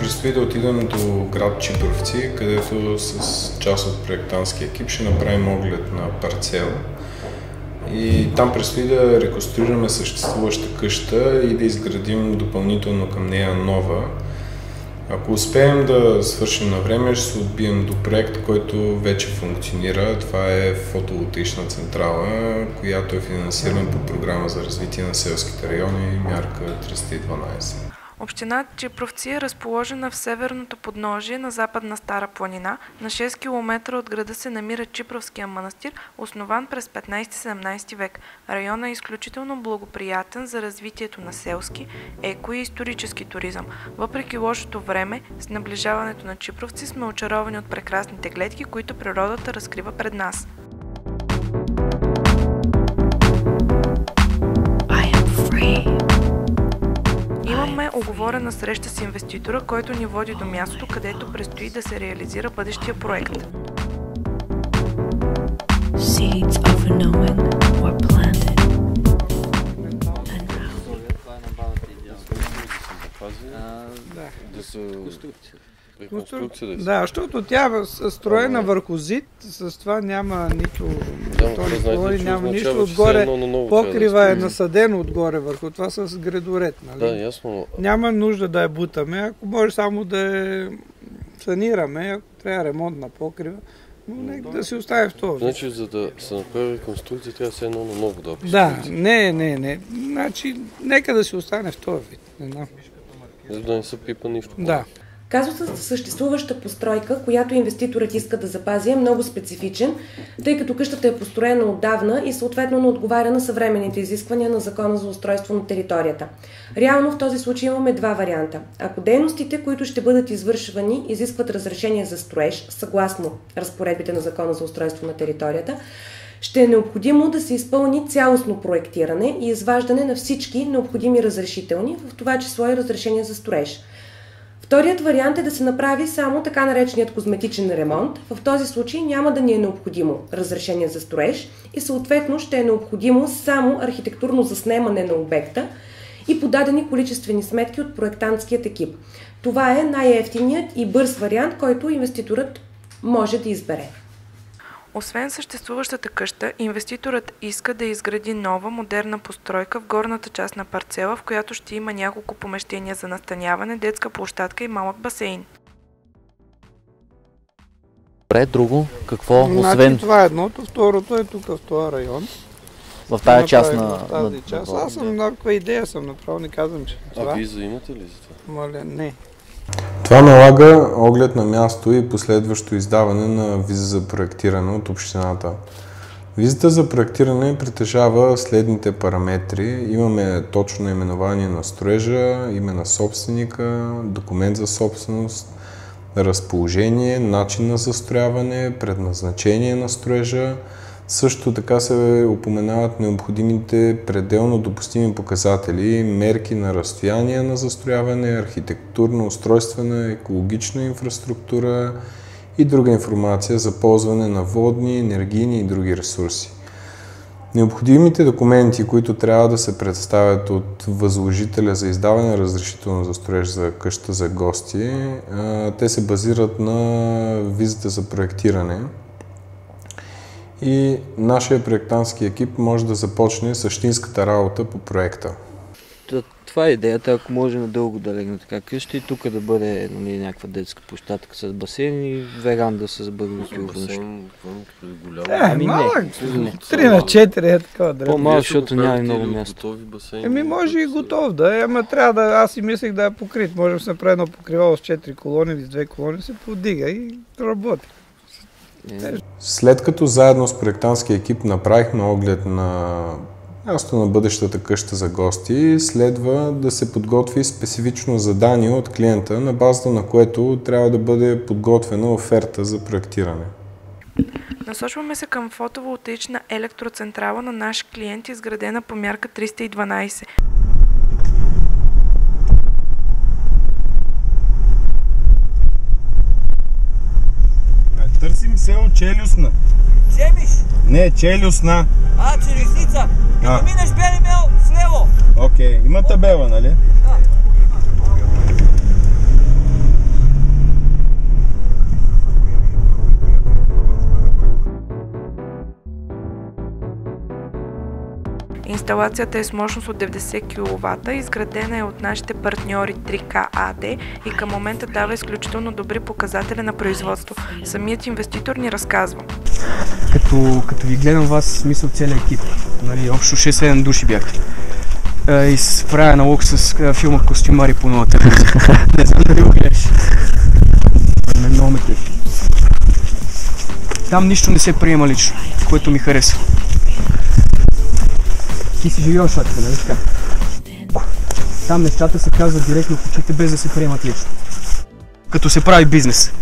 предстои да отидем до град Чипровци, където с част от проектантския екип ще направим оглед на парцела. И там предстои да реконструираме съществуваща къща и да изградим допълнително към нея нова. Ако успеем да свършим на време, ще се отбием до проект, който вече функционира. Това е фотоволтаична централа, която е финансирана по програма за развитие на селските райони, мярка 312. Община Чипровци е разположена в северното подножие на Западна Стара планина. На 6 км от града се намира Чипровския манастир, основан през 15-17 век. Районът е изключително благоприятен за развитието на селски, еко и исторически туризъм. Въпреки лошото време, с наближаването на Чипровци сме очаровани от прекрасните гледки, които природата разкрива пред нас. Имаме оговорена среща с инвеститора, който ни води до мястото, където предстои да се реализира бъдещия проект. Да, защото тя е строена върху зид, с това няма нито няма нищо отгоре, покрива е насадено отгоре върху това с гредоред, нали? Да, ясно. Няма нужда да я бутаме, ако може само да я санираме, ако трябва ремонт на покрива, но нека да си остави в това. Значи, за да се направи реконструкция, трябва да се едно на ново да опишем. Да, не. Значи, нека да си остане в този вид. За да не се пипа нищо. Да. Казусът със съществуваща постройка, която инвеститорът иска да запази, е много специфичен, тъй като къщата е построена отдавна и съответно не отговаря на съвременните изисквания на Закона за устройство на територията. Реално в този случай имаме два варианта. Ако дейностите, които ще бъдат извършвани, изискват разрешение за строеж, съгласно разпоредбите на Закона за устройство на територията, ще е необходимо да се изпълни цялостно проектиране и изваждане на всички необходими разрешителни, в това число и разрешение за строеж. Вторият вариант е да се направи само така нареченият козметичен ремонт. В този случай няма да ни е необходимо разрешение за строеж и съответно ще е необходимо само архитектурно заснемане на обекта и подадени количествени сметки от проектантският екип. Това е най-евтиният и бърз вариант, който инвеститорът може да избере. Освен съществуващата къща, инвеститорът иска да изгради нова модерна постройка в горната част на парцела, в която ще има няколко помещения за настаняване, детска площадка и малък басейн. Добре, друго? Какво? Значи, освен... това е едното, второто е тук в този район. В тази част тази част. Аз съм някаква идея направо, не казвам, че това. А виза имате ли за това? Моля, не. Това налага оглед на място и последващо издаване на виза за проектиране от общината. Визата за проектиране притежава следните параметри. Имаме точно наименование на строежа, име на собственика, документ за собственост, разположение, начин на застрояване, предназначение на строежа. Също така се упоменават необходимите пределно допустими показатели, мерки на разстояние на застрояване, архитектурна, устройствена, екологична инфраструктура и друга информация за ползване на водни, енергийни и други ресурси. Необходимите документи, които трябва да се представят от възложителя за издаване на разрешително за строеж за къща за гости, те се базират на визата за проектиране. И нашия проектантски екип може да започне същинската работа по проекта. Това е идеята, ако може надълго да легне така къща и тук да бъде някаква детска площадка с басейн и веранда с бързо външно. Малък, 3 на 4 е такова древно. По-малък, защото няма много място. Може и готов да е, ама трябва да, аз си мислех да е покрит. Може да се направи едно покривало с 4 колони или с 2 колони, се подига и работи. След като заедно с проектантския екип направихме оглед на място на бъдещата къща за гости, следва да се подготви специфично задание от клиента, на базата на което трябва да бъде подготвена оферта за проектиране. Насочваме се към фотоволтаична електроцентрала на наш клиент, изградена по мярка 312. Търсим село Челюсна. Чемиш? Не, Челюсна. Челюсница. Като минеш Бели мел, слево. Окей, има табела, нали? Да. Инсталацията е с мощност от 90 кВт, изградена е от нашите партньори 3K АД и към момента дава изключително добри показатели на производство. Самият инвеститор ни разказва. Като ви гледам вас, смисъл целият екип, нали, общо 6-7 души бяхте. И правя аналог с филма "Костюмари" по Новата телевизия. Не знам дали го гледаш. Много ме кефи. Там нищо не се приема лично, което ми харесва. Ти си живял шатка, нали така? Там нещата се казват директно в очите, без да се приемат лично. Като се прави бизнес.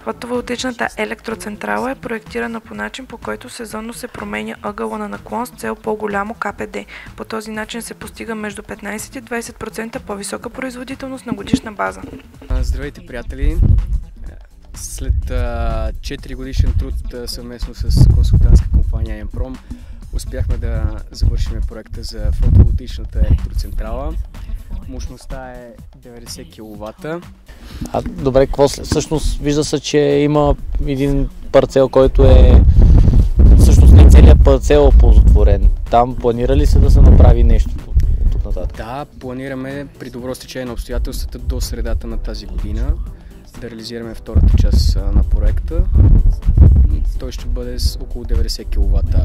Фотоволтичната електроцентрала е проектирана по начин, по който сезонно се променя ъгъла на наклон с цел по-голямо КПД. По този начин се постига между 15 и 20% по-висока производителност на годишна база. Здравейте, приятели! След 4 годишен труд съвместно с консултантска компания Емпром успяхме да завършим проекта за фотоволтичната електроцентрала. Мощността е 90 кВт. Добре, какво всъщност вижда се, че има един парцел, който е всъщност не целият парцел оползотворен. Там планира ли се да се направи нещо от тук нататък? Да, планираме при добро стечение на обстоятелствата до средата на тази година да реализираме втората част на проекта. Той ще бъде с около 90 кВт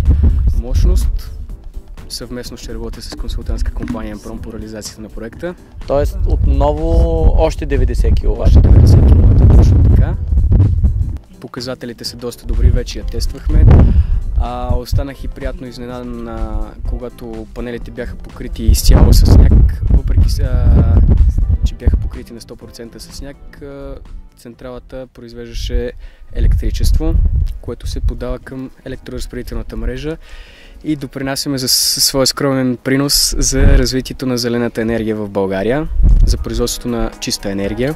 мощност. Съвместно ще работя с консултантска компания Емпром по реализацията на проекта. Тоест отново още 90 кВт. Още 90 кВт, точно така. Показателите са доста добри, вече я тествахме. Останах и приятно изненадан, когато панелите бяха покрити изцяло с сняг. Въпреки че бяха покрити на 100% с сняг, централата произвеждаше електричество, което се подава към електроразпределителната мрежа и допринасяме за своя скромен принос за развитието на зелената енергия в България, за производството на чиста енергия.